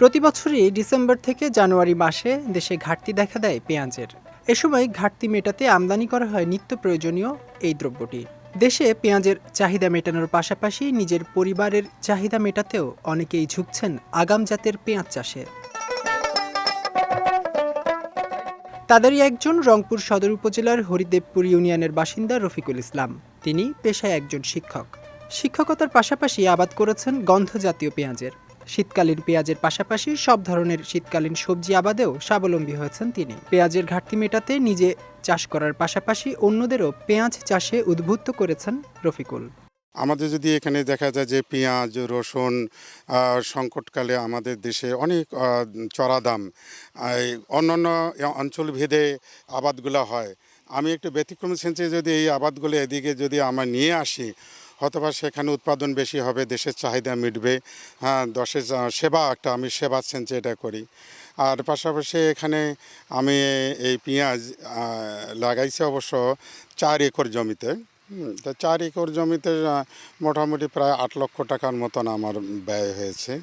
প্রতি বছরই ডিসেম্বর থেকে জানুয়ারি মাসে দেশে ঘাটতি দেখা দেয় পেঁয়াজের। এ সময় ঘাটতি মেটাতে আমদানি করা হয় নিত্য প্রয়োজনীয় এই দ্রব্যটি। দেশে পেঁয়াজের চাহিদা মেটানোর পাশাপাশি নিজের পরিবারের চাহিদা মেটাতেও অনেকেই ঝুঁকছেন আগাম জাতের পেঁয়াজ চাষে। তাদেরই একজন রংপুর সদর উপজেলার হরিদেবপুর ইউনিয়নের বাসিন্দা রফিকুল ইসলাম। তিনি পেশায় একজন শিক্ষক। শিক্ষকতার পাশাপাশি আবাদ করেছেন গন্ধজাতীয় পেঁয়াজের। শীতকালীন পেঁয়াজের পাশাপাশি সব ধরনের শীতকালীন সবজি আবাদেও স্বাবলম্বী হয়েছেন তিনি। পেঁয়াজের ঘাটতি মেটাতে নিজে চাষ করার পাশাপাশি অন্যদেরও পেঁয়াজ চাষে উদ্বুদ্ধ করেছেন রফিকুল। আমাদের যদি এখানে দেখা যায় যে পেঁয়াজ রসুন সংকটকালে আমাদের দেশে অনেক চড়া দাম, অন্যান্য অঞ্চলভেদে আবাদগুলো হয়। আমি একটু ব্যতিক্রম সেন্সে যদি এই আবাদগুলো এদিকে যদি আমরা নিয়ে আসি, হয়তোবা সেখানে উৎপাদন বেশি হবে, দেশের চাহিদা মিটবে। হ্যাঁ, দেশের সেবা একটা, আমি সেবা সেন্সে এটা করি। আর পাশাপাশি এখানে আমি এই পেঁয়াজ লাগাইছি অবশ্য 4 একর জমিতে। তা 4 একর জমিতে মোটামুটি প্রায় 8 লক্ষ টাকার মতন আমার ব্যয় হয়েছে।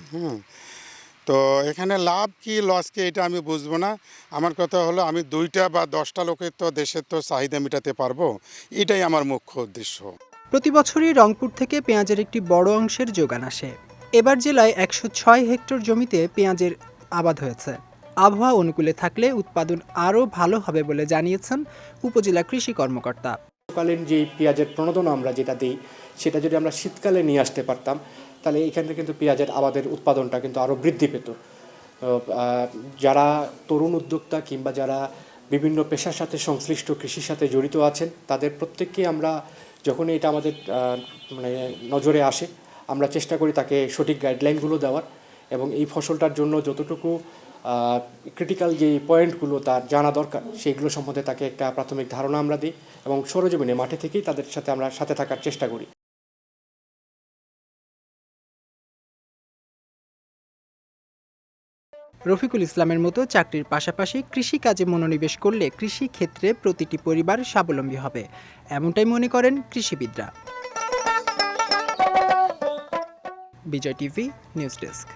তো এখানে লাভ কি লস কি এটা আমি বুঝবো না। আমার কথা হলো আমি 2টা বা 10টা লোকের তো দেশের তো চাহিদা মেটাতে পারবো, এটাই আমার মুখ্য উদ্দেশ্য। প্রতি বছরই রংপুর থেকে পেঁয়াজের একটি বড় অংশের যোগান আসে। এবার জেলায় 106 হেক্টর জমিতে পেঁয়াজের আবাদ হয়েছে। আবহাওয়া অনুকূলে থাকলে উৎপাদন আরও ভালো হবে বলে জানিয়েছেন উপজেলা কৃষি কর্মকর্তা। শীতকালীন যে পেঁয়াজের প্রণোদনা আমরা যেটা দিই, সেটা যদি আমরা শীতকালে নিয়ে আসতে পারতাম, তাহলে এখানে কিন্তু পেঁয়াজের আবাদের উৎপাদনটা কিন্তু আরও বৃদ্ধি পেত। যারা তরুণ উদ্যোক্তা কিংবা যারা বিভিন্ন পেশার সাথে সংশ্লিষ্ট কৃষির সাথে জড়িত আছেন, তাদের প্রত্যেককেই আমরা যখনই এটা আমাদের নজরে আসে, আমরা চেষ্টা করি তাকে সঠিক গাইডলাইনগুলো দেওয়ার এবং এই ফসলটার জন্য যতটুকু ক্রিটিক্যাল যে পয়েন্টগুলো তার জানা দরকার, সেইগুলো সম্বন্ধে তাকে একটা প্রাথমিক ধারণা আমরা দিই এবং সরেজমিনে মাঠে থেকেই তাদের সাথে আমরা সাথে থাকার চেষ্টা করি। রফিকুল ইসলামের মতো চাকরির পাশাপাশি কৃষিকাজে মনোনিবেশ করলে কৃষি ক্ষেত্রে প্রতিটি পরিবার স্বাবলম্বী হবে, এমনটাই মনে করেন কৃষিবিদরা। বিজয় টিভি নিউজ ডেস্ক।